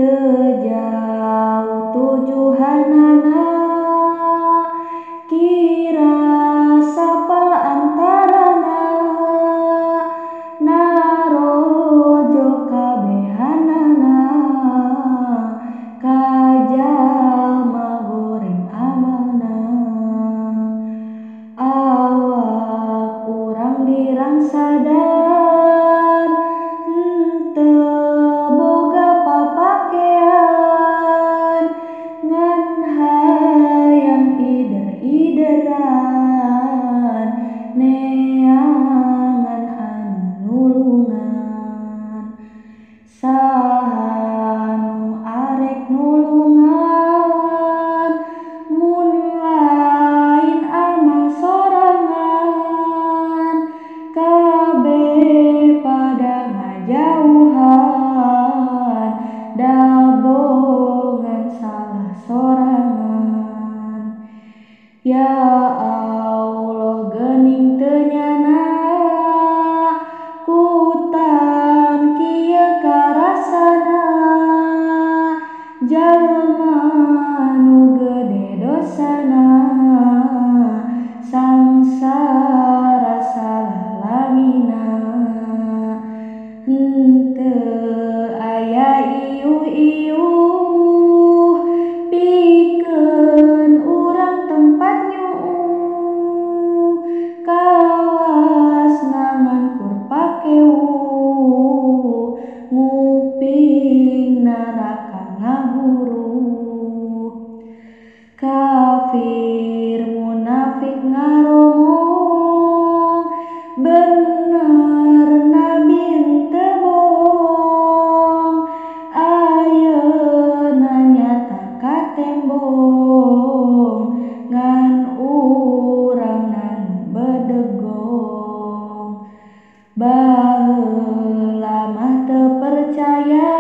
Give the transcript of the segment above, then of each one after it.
teu jauh tujuanana, kira sapal antarana, narojo kabehanana, ka jalma goreng amalna. Awak urang dirang sadar, henteu boga papakean, ngan hayang ider-ideran, neangan anu nulungan. Saha nu arek nulungan, mun lain amal sorangan, kabeh pada ngajauhan, dabongan salah sorangan. Ya Allah geuning teu nyana, kutan kieu karasana, jalma nu gede dosana, sangsara salah lamina. Henteu aya iuh-iuh, pikeun urang tempat nyuuh, kawas ngangankur pakeuh, nguping neraka ngaburuh. Kafir munafik ngaromong, bener nabi henteu bohong, ayeuna nyata katembong, ngan urangna nu bedegong. Baheula mah teu percaya,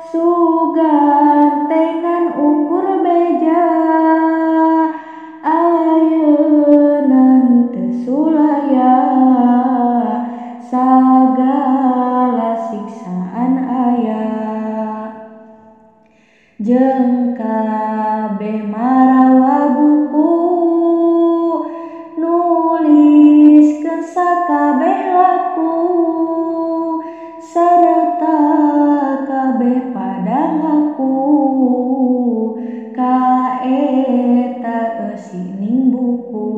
sugantengan ukur beja, ayeuna henteu sulaya, sagala siksaan aya. Jeung kabeh marawa buku, nuliskeun sakabeh laku, sarta kabeh pada ngaku, ka eta eusining buku.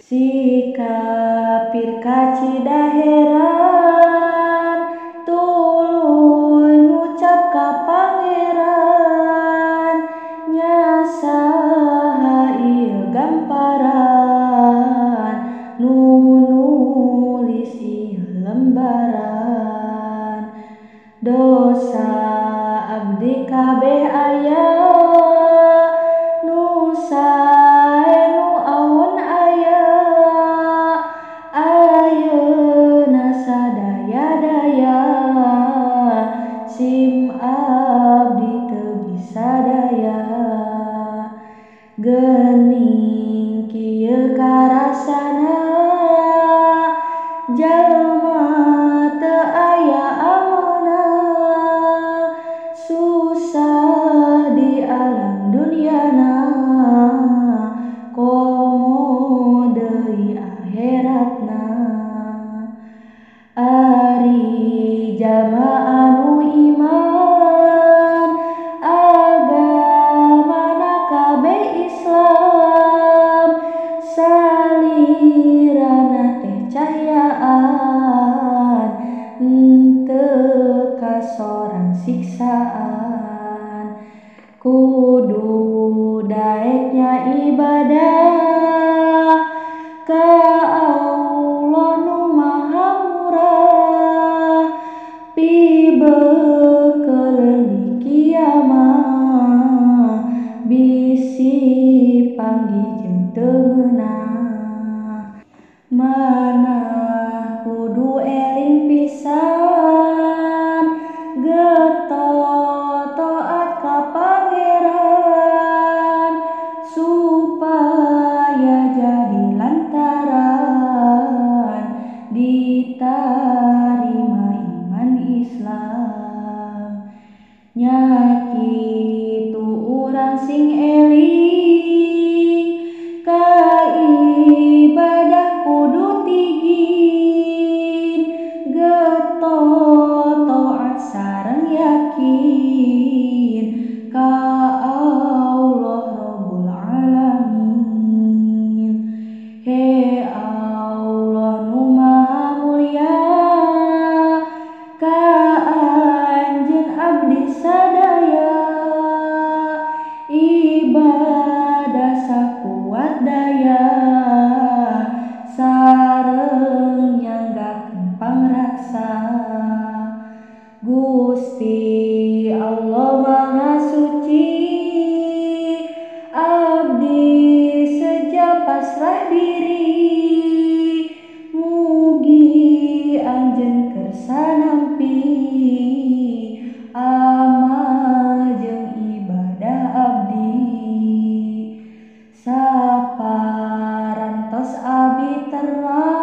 Si kafir kacida heran, tuluy ngucap ka Pangeran, nya saha ieu gamparan, nu nulis ieu lembaran. Dosa abdi kabeh aya, nu sae nu awon aya, ayeuna sadaya-daya, sim abdi teu bisa daya. Geuning kieu karasana, jalma teu aya amalna, susah di alam dunyana, komo deui akhiratna. Ari jalma anu iman, agamana kabeh Islam, salirana teh cahyaan, henteu kasorang siksaan. Kudu daeknya ibadah ka Allah nu maha murah, pibeukeun di kiamah, bisi panggih jeung teu ngeunah. Manah kudu eling pisan, getot taat ka Pangeran, supaya jadi lantaran diterima iman Islam. Nyakitu urang sing eling ka ibadah kudu tigin, getol taat sareng yakin ka Allah Rabbul Alamin. He Allah nu Maha Mulia, ka Anjeun abdi sadaya, ibadah sakuat daya, sareng nyanggakeun pangraksa. Gusti Allah Maha Suci, abdi seja pasrah diri, mugi Anjeun kersa nampi amal jeung ibadah abdi. Saparantos abdi terang